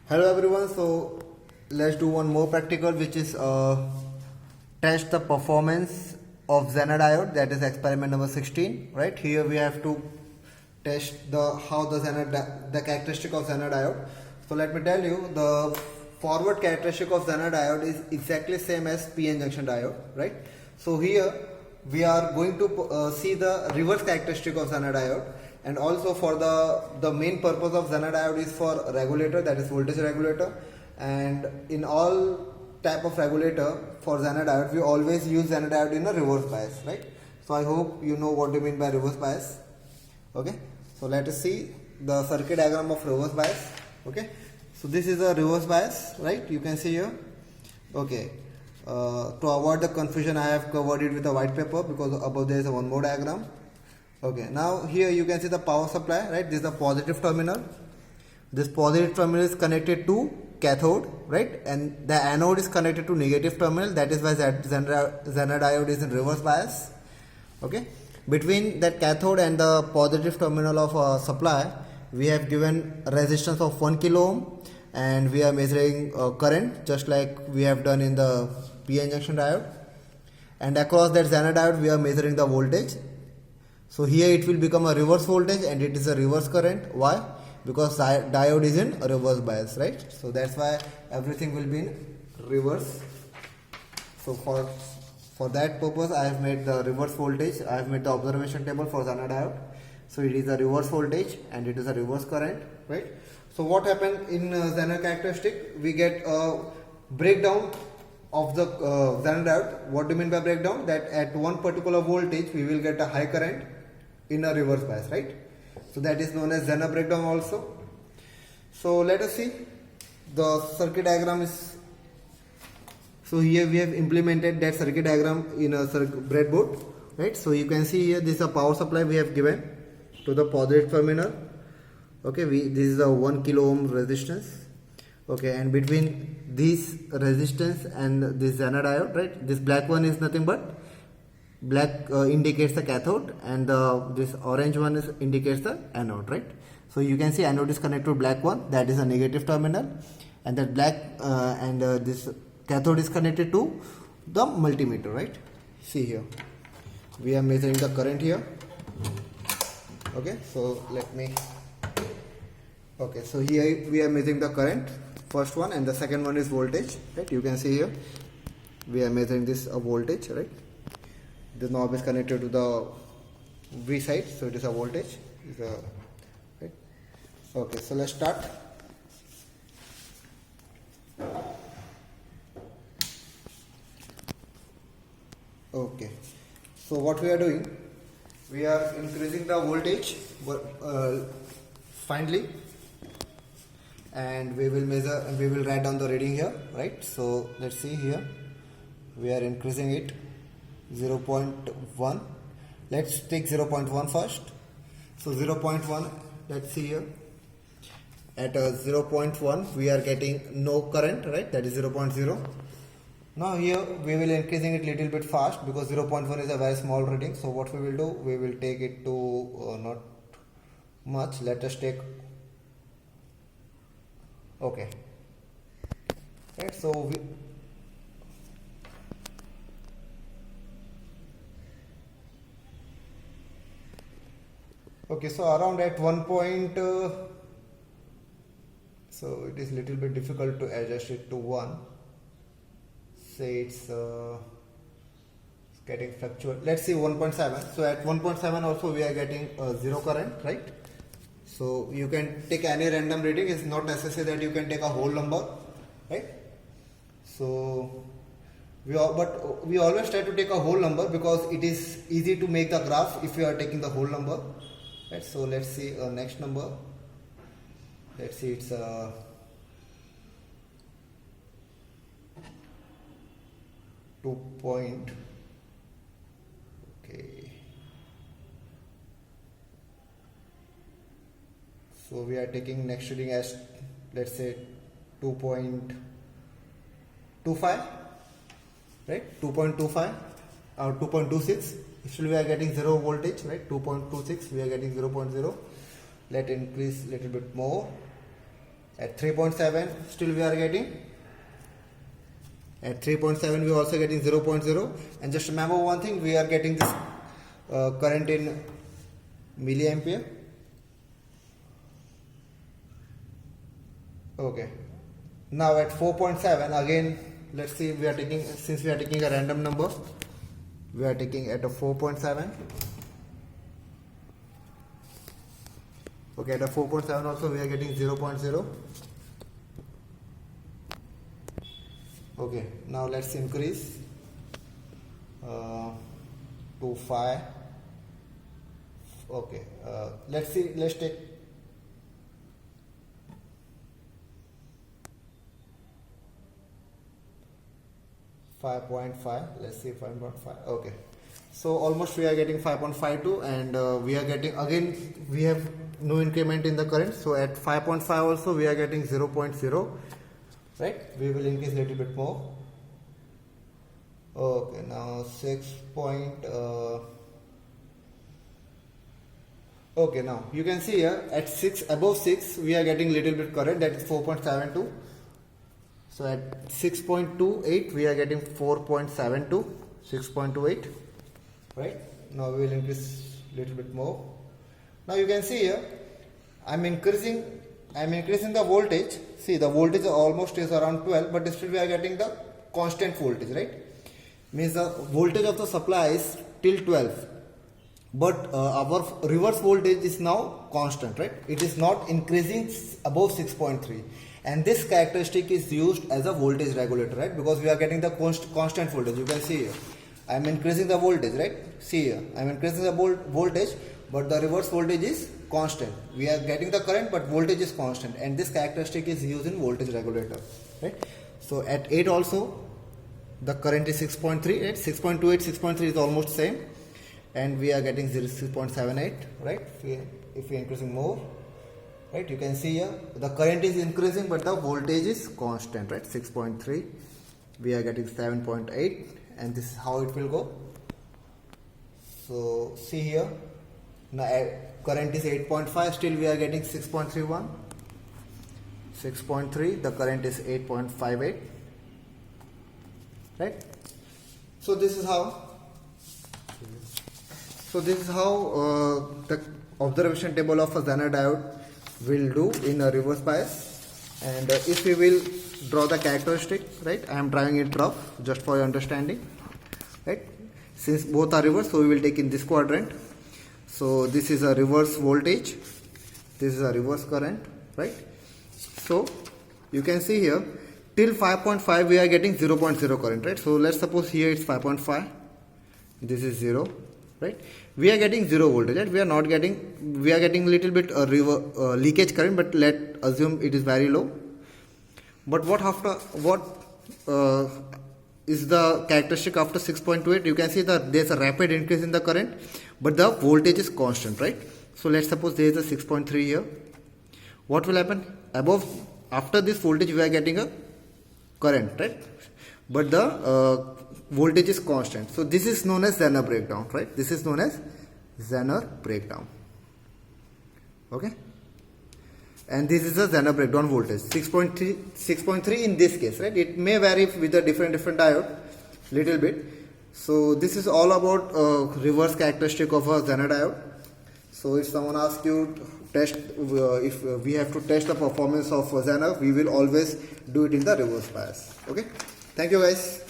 Hello everyone, so let's do one more practical, which is test the performance of Zener diode. That is experiment number 16. Right here we have to test the characteristic of Zener diode. So let me tell you, the forward characteristic of Zener diode is exactly same as PN junction diode. Right. So here we are going to see the reverse characteristic of Zener diode. And also for the main purpose of Zener diode is for regulator, that is voltage regulator. And in all type of regulator for Zener diode, we always use Zener diode in a reverse bias, right? So I hope you know what do you mean by reverse bias. Okay, so let us see the circuit diagram of reverse bias. Okay, so this is a reverse bias, right? You can see here. Okay, to avoid the confusion, I have covered it with a white paper because above there is one more diagram. Okay, now here you can see the power supply, right? This is the positive terminal. This positive terminal is connected to cathode, right? And the anode is connected to negative terminal. That is why Zener diode is in reverse bias. Okay, between that cathode and the positive terminal of supply, we have given resistance of 1 kilo ohm, and we are measuring current just like we have done in the PN junction diode. And across that Zener diode, we are measuring the voltage. So here it will become a reverse voltage and it is a reverse current. Why? Because diode is in reverse bias, right? So that's why everything will be in reverse. So for that purpose, I have made the reverse voltage. I have made the observation table for Zener diode. So it is a reverse voltage and it is a reverse current, right? So what happened in Zener characteristic? We get a breakdown of the Zener diode. What do you mean by breakdown? That at one particular voltage we will get a high current in a reverse bias, right? So that is known as Zener breakdown also. So let us see the circuit diagram is. So here we have implemented that circuit diagram in a breadboard, right? So you can see here this is a power supply we have given to the positive terminal. Okay, this is a 1 kilo ohm resistance. Okay, and between this resistance and this Zener diode, right? This black one is nothing but black indicates the cathode, and this orange one indicates the anode, right? So you can see anode is connected to black one, that is a negative terminal, and that black this cathode is connected to the multimeter, right? See here, we are measuring the current here. Okay, so let me. Okay, so here we are measuring the current, first one, and the second one is voltage, right? You can see here we are measuring this voltage, right? The knob is connected to the V side, so it is a voltage. Right? Okay, so let's start. Okay, so what we are doing, we are increasing the voltage finally, and we will measure and we will write down the reading here, right? So let's see here, we are increasing it 0.1. Let's take 0.1 first. So 0.1, let's see here. At 0.1 we are getting no current, right? That is 0.0. Now here we will increasing it little bit fast because 0.1 is a very small reading. So what we will do, we will take it to not much. Let us take, okay, right? So okay, so around at 1 point, so it is little bit difficult to adjust it to 1. Say it's getting fluctuate. Let's see 1.7. So at 1.7 also we are getting 0 current, right? So you can take any random reading. It's not necessary that you can take a whole number, right? So we always try to take a whole number because it is easy to make the graph if you are taking the whole number. Right, so let's see next number. Let's see, it's 2 point. Okay, so we are taking next reading as, let's say, 2.25, right? 2.25 or 2.26. Still we are getting 0 voltage, right? 2.26 we are getting 0.0. Let increase little bit more. At 3.7 still we are getting. At 3.7 we are also getting 0.0. And just remember one thing, we are getting this current in milliampere. Okay. Now at 4.7 again, let's see, we are taking, since we are taking a random number, we are taking at a 4.7. Okay, at a 4.7 also we are getting 0.0. Okay, now let's increase to 5. Okay, let's see, let's take 5.5. Let's see 5.5. Okay, so almost we are getting 5.52, and we are getting, again we have no increment in the current, so at 5.5 also we are getting 0.0, right? We will increase a little bit more. Okay, now 6 point okay, now you can see here at 6, above 6 we are getting little bit current, that is 4.72. So at 6.28 we are getting 4.72, 6.28, right? Now we will increase little bit more. Now you can see here I'm increasing the voltage. See, the voltage almost is around 12, but still we are getting the constant voltage, right? Means the voltage of the supply is till 12, but our reverse voltage is now constant, right? It is not increasing above 6.3, and this characteristic is used as a voltage regulator, right? Because we are getting the constant voltage. You can see here I am increasing the voltage, right? See here I am increasing the voltage, but the reverse voltage is constant. We are getting the current, but voltage is constant, and this characteristic is used in voltage regulator, right? So at 8 also the current is 6.3, right? 6.28, 6.3 is almost same, and we are getting 6.78, right? If we are increasing more, right, you can see here the current is increasing but the voltage is constant, right? 6.3, we are getting 7.8, and this is how it will go. So see here, now current is 8.5, still we are getting 6.31, 6.3, the current is 8.58, right? So this is how the observation table of a Zener diode will do in a reverse bias. And if we will draw the characteristic, right, I am drawing it rough just for your understanding, right? Since both are reverse, so we will take in this quadrant. So this is a reverse voltage, this is a reverse current, right? So you can see here till 5.5 we are getting 0.0 current, right? So let's suppose here it's 5.5, this is 0, right? We are getting 0 voltage, right? We are getting little bit leakage current, but let assume it is very low. But what is the characteristic after 6.28? You can see that there's a rapid increase in the current, but the voltage is constant, right? So let's suppose there is a 6.3 here. What will happen? After this voltage we are getting a current, right? But the voltage is constant. So this is known as Zener breakdown, right? This is known as Zener breakdown. Okay? And this is a Zener breakdown voltage, 6.3 in this case, right? It may vary with a different diode little bit. So this is all about reverse characteristic of a Zener diode. So if someone asks you to test, if we have to test the performance of Zener, we will always do it in the reverse bias. Okay? Thank you guys.